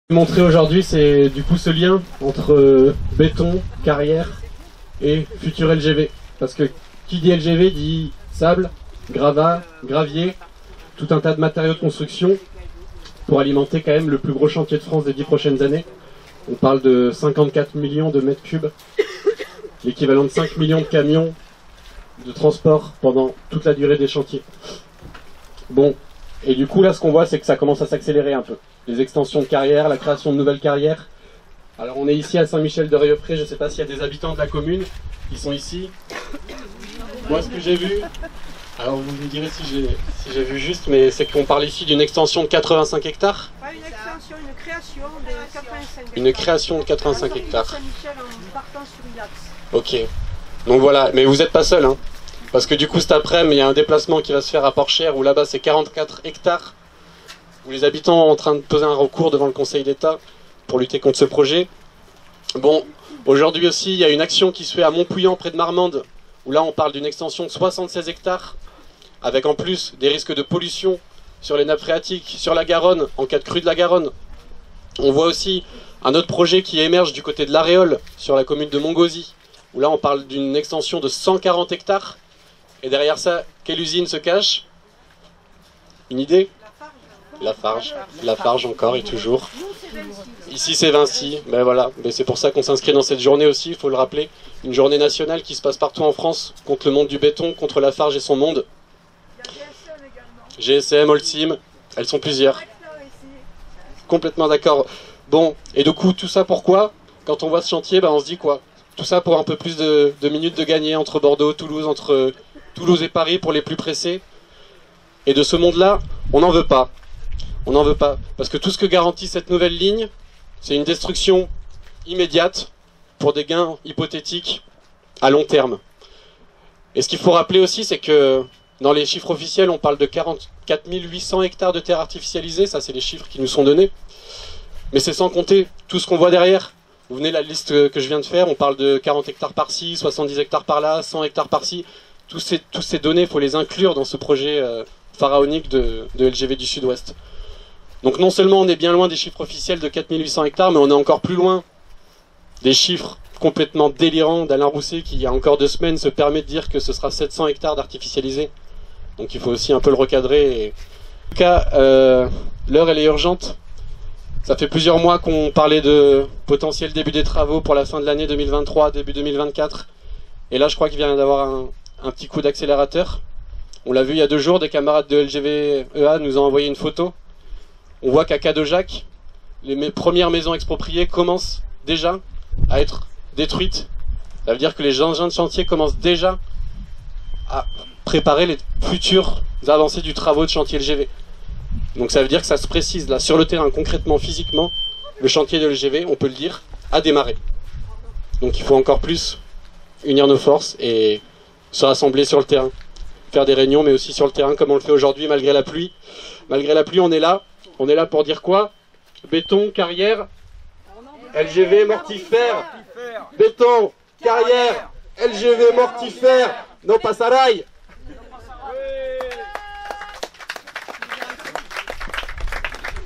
Montrer aujourd'hui, c'est du coup ce lien entre béton, carrière et futur LGV. Parce que qui dit LGV dit sable, gravat, gravier, tout un tas de matériaux de construction pour alimenter quand même le plus gros chantier de France des 10 prochaines années. On parle de 54 millions de mètres cubes, l'équivalent de 5 millions de camions de transport pendant toute la durée des chantiers. Bon, et du coup là ce qu'on voit c'est que ça commence à s'accélérer un peu. Les extensions de carrières, la création de nouvelles carrières. Alors on est ici à Saint-Michel-de-Rieupré, je ne sais pas s'il y a des habitants de la commune qui sont ici. Moi ce que j'ai vu, alors vous me direz si j'ai vu juste, mais c'est qu'on parle ici d'une extension de 85 hectares. Pas une extension, une création de 85 hectares. Une création de 85 hectares. Saint-Michel en partant sur Ilax. Ok, donc voilà, mais vous n'êtes pas seul, hein. Parce que du coup cet après-midi, il y a un déplacement qui va se faire à Port-Cher, où là-bas c'est 44 hectares. Où les habitants sont en train de poser un recours devant le Conseil d'État pour lutter contre ce projet. Bon, aujourd'hui aussi, il y a une action qui se fait à Montpouillan, près de Marmande, où là on parle d'une extension de 76 hectares, avec en plus des risques de pollution sur les nappes phréatiques, sur la Garonne, en cas de crue de la Garonne. On voit aussi un autre projet qui émerge du côté de l'Aréole, sur la commune de Montgauzy, où là on parle d'une extension de 140 hectares. Et derrière ça, quelle usine se cache? Une idée? Lafarge encore et toujours. Ici c'est Vinci, ben voilà, ben c'est pour ça qu'on s'inscrit dans cette journée aussi, il faut le rappeler. Une journée nationale qui se passe partout en France, contre le monde du béton, contre Lafarge et son monde. GSM, Holcim, elles sont plusieurs. Complètement d'accord. Bon, et du coup tout ça pourquoi? Quand on voit ce chantier, ben on se dit quoi? Tout ça pour un peu plus de minutes de gagner entre Bordeaux, Toulouse, entre Toulouse et Paris pour les plus pressés. Et de ce monde-là, on n'en veut pas. On n'en veut pas, parce que tout ce que garantit cette nouvelle ligne, c'est une destruction immédiate pour des gains hypothétiques à long terme. Et ce qu'il faut rappeler aussi, c'est que dans les chiffres officiels, on parle de 44 800 hectares de terres artificialisées, ça c'est les chiffres qui nous sont donnés. Mais c'est sans compter tout ce qu'on voit derrière. Vous venez la liste que je viens de faire, on parle de 40 hectares par-ci, 70 hectares par-là, 100 hectares par-ci. Toutes ces données, il faut les inclure dans ce projet pharaonique de LGV du Sud-Ouest. Donc non seulement on est bien loin des chiffres officiels de 4800 hectares, mais on est encore plus loin des chiffres complètement délirants d'Alain Rousset qui, il y a encore 2 semaines, se permet de dire que ce sera 700 hectares d'artificialisés. Donc il faut aussi un peu le recadrer. Et... En tout cas, l'heure elle est urgente. Ça fait plusieurs mois qu'on parlait de potentiel début des travaux pour la fin de l'année 2023, début 2024. Et là je crois qu'il vient d'avoir un petit coup d'accélérateur. On l'a vu il y a 2 jours, des camarades de LGV EA nous ont envoyé une photo. On voit qu'à Cadeaujac, les premières maisons expropriées commencent déjà à être détruites. Ça veut dire que les engins de chantier commencent déjà à préparer les futures avancées du travaux de chantier LGV. Donc ça veut dire que ça se précise là, sur le terrain, concrètement, physiquement, le chantier de LGV, on peut le dire, a démarré. Donc il faut encore plus unir nos forces et se rassembler sur le terrain. Faire des réunions, mais aussi sur le terrain, comme on le fait aujourd'hui, malgré la pluie. Malgré la pluie, on est là. On est là pour dire quoi? Béton, carrière, LGV mortifère. Béton, carrière, LGV mortifère. No passarai.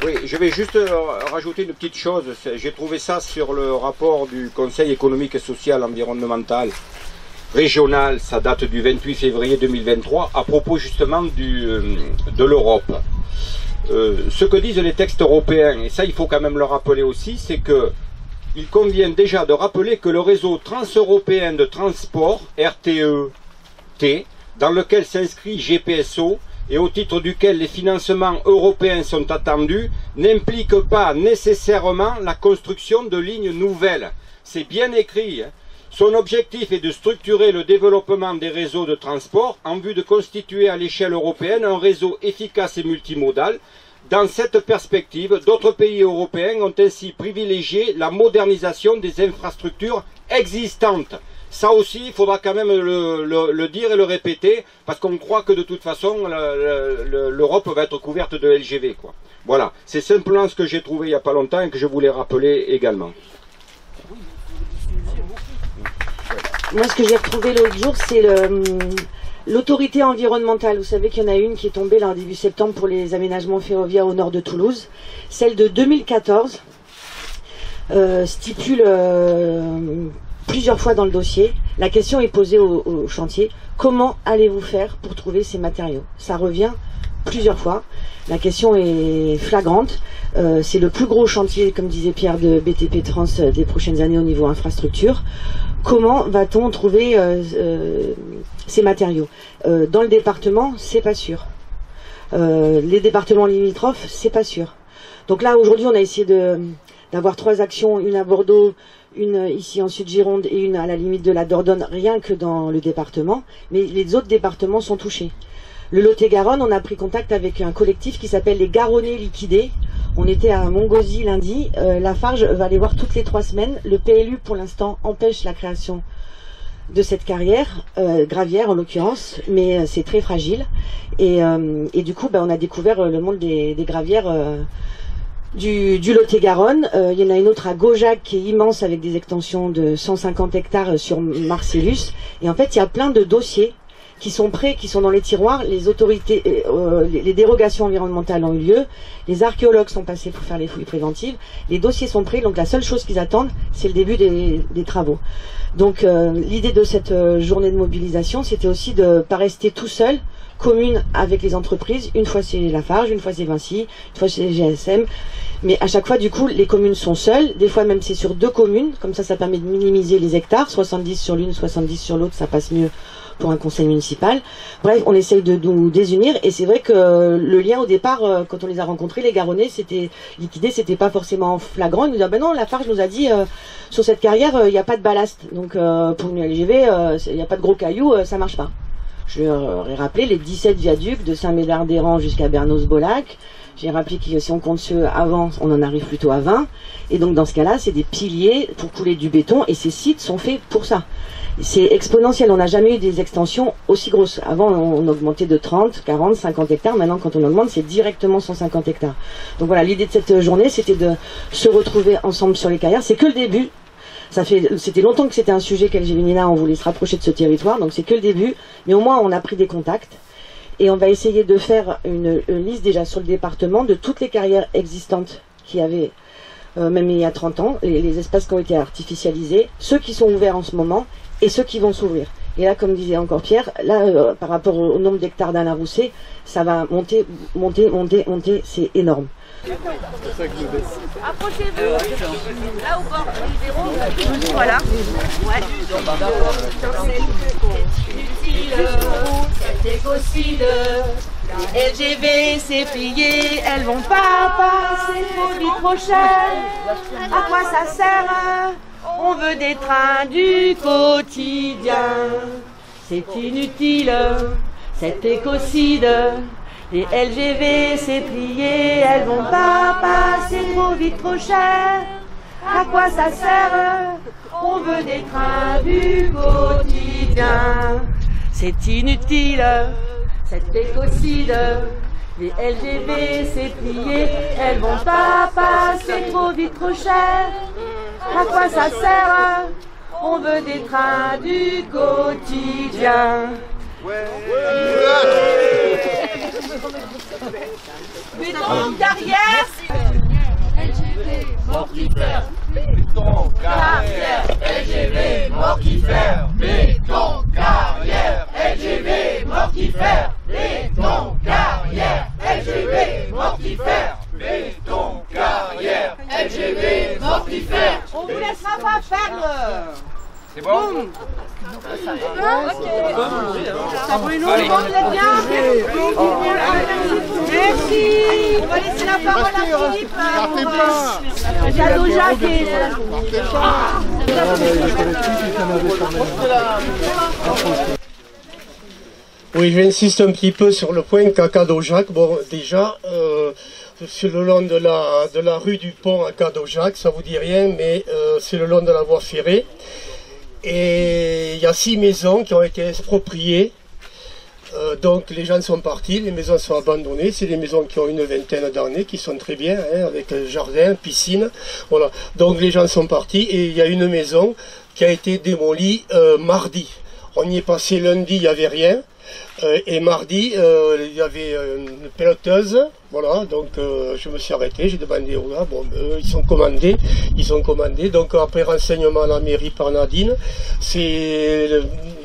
Oui, je vais juste rajouter une petite chose. J'ai trouvé ça sur le rapport du Conseil économique et social environnemental régional. Ça date du 28 février 2023 à propos justement de l'Europe. Ce que disent les textes européens, et ça il faut quand même le rappeler aussi, c'est que il convient déjà de rappeler que le réseau transeuropéen de transport, RTE-T, dans lequel s'inscrit GPSO, et au titre duquel les financements européens sont attendus, n'implique pas nécessairement la construction de lignes nouvelles. C'est bien écrit, hein. Son objectif est de structurer le développement des réseaux de transport en vue de constituer à l'échelle européenne un réseau efficace et multimodal. Dans cette perspective, d'autres pays européens ont ainsi privilégié la modernisation des infrastructures existantes. Ça aussi, il faudra quand même le dire et le répéter, parce qu'on croit que de toute façon, l'Europe va être couverte de LGV, quoi. Voilà, c'est simplement ce que j'ai trouvé il n'y a pas longtemps et que je voulais rappeler également. Moi, ce que j'ai retrouvé l'autre jour, c'est l'autorité environnementale. Vous savez qu'il y en a une qui est tombée là, début septembre pour les aménagements ferroviaires au nord de Toulouse. Celle de 2014, stipule plusieurs fois dans le dossier, la question est posée au chantier, comment allez-vous faire pour trouver ces matériaux? Ça revient plusieurs fois, la question est flagrante, c'est le plus gros chantier, comme disait Pierre, de BTP Trans des prochaines années au niveau infrastructure. Comment va-t-on trouver ces matériaux? Dans le département, c'est pas sûr. Les départements limitrophes, c'est pas sûr. Donc là, aujourd'hui, on a essayé d'avoir 3 actions, une à Bordeaux, une ici en Sud-Gironde et une à la limite de la Dordogne, rien que dans le département, mais les autres départements sont touchés. Le Lot-et-Garonne, on a pris contact avec un collectif qui s'appelle les Garonnais liquidés. On était à Montgauzy lundi, Lafarge va les voir toutes les 3 semaines. Le PLU, pour l'instant, empêche la création de cette carrière, gravière en l'occurrence, mais c'est très fragile. Et du coup, on a découvert le monde des gravières du Lot-et-Garonne. Il y en a une autre à Gaujac qui est immense avec des extensions de 150 hectares sur Marcellus. Et en fait, il y a plein de dossiers qui sont prêts, qui sont dans les tiroirs. Les autorités, les dérogations environnementales ont eu lieu. Les archéologues sont passés pour faire les fouilles préventives. Les dossiers sont prêts. Donc la seule chose qu'ils attendent, c'est le début des travaux. Donc l'idée de cette journée de mobilisation, c'était aussi de ne pas rester tout seul, commune avec les entreprises. Une fois c'est Lafarge, une fois c'est Vinci, une fois c'est GSM. Mais à chaque fois, du coup, les communes sont seules. Des fois même c'est sur 2 communes. Comme ça permet de minimiser les hectares. 70 sur l'une, 70 sur l'autre, ça passe mieux pour un conseil municipal. Bref, on essaye de nous désunir, et c'est vrai que le lien au départ, quand on les a rencontrés, les Garonnais, c'était liquidé, c'était pas forcément flagrant. Ils nous disaient, ben non, Lafarge nous a dit, sur cette carrière, il n'y a pas de ballast, donc pour une LGV, il n'y a pas de gros cailloux, ça marche pas. Je leur ai rappelé les 17 viaducs de Saint-Médard-d'Héran jusqu'à Bernos-Bolac. J'ai rappelé que si on compte ceux avant, on en arrive plutôt à 20. Et donc dans ce cas-là, c'est des piliers pour couler du béton, et ces sites sont faits pour ça. C'est exponentiel, on n'a jamais eu des extensions aussi grosses. Avant, on augmentait de 30, 40, 50 hectares. Maintenant, quand on augmente, c'est directement 150 hectares. Donc voilà, l'idée de cette journée, c'était de se retrouver ensemble sur les carrières. C'est que le début. C'était longtemps que c'était un sujet qu'LGV-NINA, on voulait se rapprocher de ce territoire. Donc c'est que le début. Mais au moins, on a pris des contacts. Et on va essayer de faire une liste déjà sur le département de toutes les carrières existantes qu'il y avait, même il y a 30 ans, les espaces qui ont été artificialisés, ceux qui sont ouverts en ce moment, et ceux qui vont s'ouvrir. Et là, comme disait encore Pierre, là, par rapport au nombre d'hectares d'Alain Rousset, ça va monter, c'est énorme. Approchez-vous, là au bord du Véron, voilà. Ouais. C'est écocide, la LGV s'est pliée, elles vont pas passer trop vite prochaine. À quoi ça sert? On veut des trains du quotidien. C'est inutile, cet écocide. Les LGV s'est plié, elles vont pas passer trop vite, trop cher. À quoi ça sert? On veut des trains du quotidien. C'est inutile, cet écocide. Les LGV s'est plié, elles vont pas passer trop vite, trop cher. À quoi ça sert? On veut des trains du quotidien. Béton carrière, LGV mortifère. Béton carrière, LGV mortifère. Béton carrière, LGV mortifère. Béton carrière, LGV mortifère. Béton carrière, LGV mortifère. On vous laissera pas faire le... C'est bon? Bruno, vous êtes bien? Merci. On va laisser la parole à Philippe. Cadeau Jacques et... Oui, j'insiste un petit peu sur le point qu'à Cadeau-Jacques, bon, déjà, c'est le long de la rue du Pont à Cadeau-Jacques, ça vous dit rien, mais c'est le long de la voie ferrée. Et il y a 6 maisons qui ont été expropriées, donc les gens sont partis, les maisons sont abandonnées, c'est des maisons qui ont une vingtaine d'années, qui sont très bien, hein, avec jardin, piscine, voilà. Donc les gens sont partis, et il y a une maison qui a été démolie mardi. On y est passé lundi, il n'y avait rien. Et mardi, il y avait une peloteuse Voilà, donc je me suis arrêté, j'ai demandé aux gars, bon, ils sont commandés, donc après renseignement à la mairie par Nadine,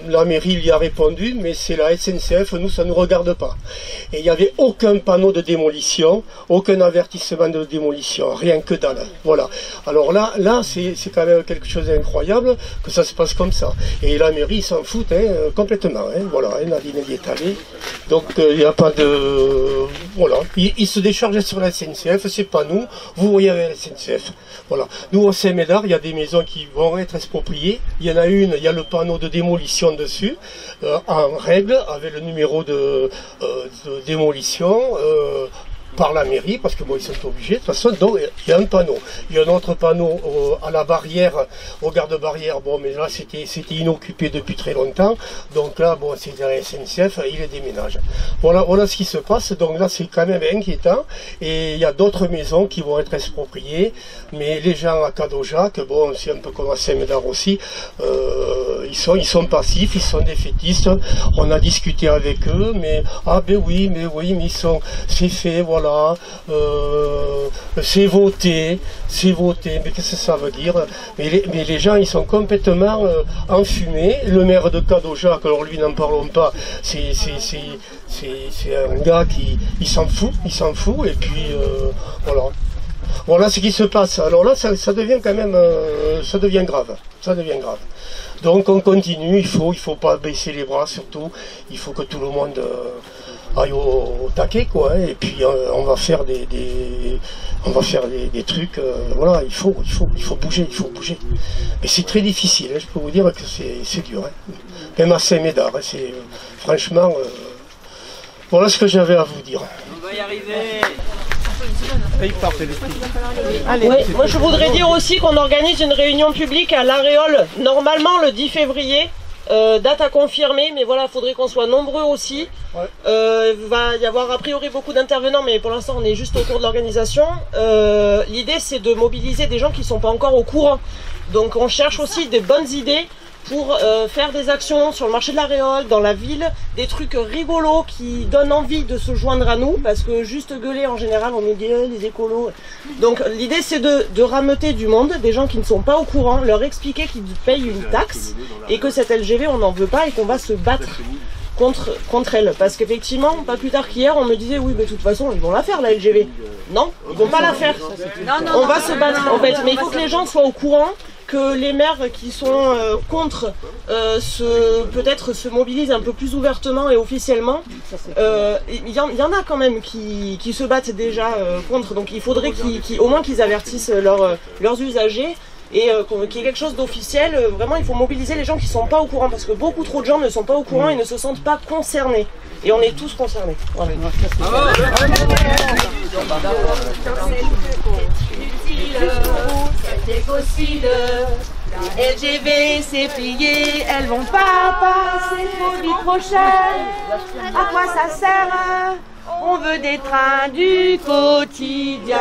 la mairie lui a répondu, mais c'est la SNCF, nous ça ne nous regarde pas. Et il n'y avait aucun panneau de démolition, aucun avertissement de démolition, rien que dalle. Voilà. Alors là c'est quand même quelque chose d'incroyable que ça se passe comme ça. Et la mairie s'en fout complètement. Voilà, Nadine y est allée. Donc il n'y a pas de... Voilà. Ils se déchargent sur la SNCF, c'est pas nous. Vous voyez avec la SNCF. Voilà. Nous au Saint-Médard, il y a des maisons qui vont être expropriées. Il y en a une, il y a le panneau de démolition dessus, en règle, avec le numéro de démolition par la mairie, parce que bon, ils sont obligés, de toute façon, donc il y a un panneau. Il y a un autre panneau à la barrière, au garde-barrière, bon, mais là c'était inoccupé depuis très longtemps, donc là, bon, c'est la SNCF, il les déménage. Voilà ce qui se passe, donc là c'est quand même inquiétant, et il y a d'autres maisons qui vont être expropriées, mais les gens à Cadojac, bon, c'est un peu comme à Saint-Médard aussi, ils sont passifs, ils sont défaitistes, on a discuté avec eux, mais, mais c'est fait, voilà. C'est voté, mais qu'est-ce que ça veut dire? Mais les gens, ils sont complètement enfumés. Le maire de Cadojac, alors lui, n'en parlons pas, c'est un gars qui s'en fout, et puis voilà. Voilà ce qui se passe. Alors là, ça devient quand même, ça devient grave. Donc on continue, il faut pas baisser les bras surtout, il faut que tout le monde aille au taquet, quoi, hein, et puis on va faire des trucs, voilà, il faut bouger, mais c'est très difficile, hein, je peux vous dire que c'est dur, hein. Même à Saint-Médard, hein, franchement, voilà ce que j'avais à vous dire. On va y arriver. Allez. Oui, moi je voudrais dire aussi qu'on organise une réunion publique à l'Aréole, normalement le 10 février, date à confirmer, mais voilà, il faudrait qu'on soit nombreux aussi. Ouais. Va y avoir a priori beaucoup d'intervenants, mais pour l'instant on est juste autour de l'organisation. L'idée c'est de mobiliser des gens qui ne sont pas encore au courant. Donc on cherche aussi des bonnes idées pour faire des actions sur le marché de l'Aréole, dans la ville, des trucs rigolos qui donnent envie de se joindre à nous, parce que juste gueuler en général, on nous dit les écolos. Donc l'idée c'est de rameuter du monde, des gens qui ne sont pas au courant, leur expliquer qu'ils payent une taxe et que cette LGV on n'en veut pas et qu'on va se battre contre elle. Parce qu'effectivement, pas plus tard qu'hier, on me disait oui mais de toute façon ils vont la faire la LGV. Non, ils vont pas la faire. On va se battre en fait, mais il faut que les gens soient au courant, que les maires qui sont contre peut-être se mobilisent un peu plus ouvertement et officiellement. Il y en a quand même qui se battent déjà contre, donc il faudrait au moins qu'ils avertissent leurs usagers et qu'il y ait quelque chose d'officiel. Vraiment, il faut mobiliser les gens qui ne sont pas au courant, parce que beaucoup trop de gens ne sont pas au courant et ne se sentent pas concernés. Et on est tous concernés. Voilà. C'est possible. La LGV c'est plié, elles vont pas passer lundi prochain. À quoi ça sert? On veut des trains du quotidien.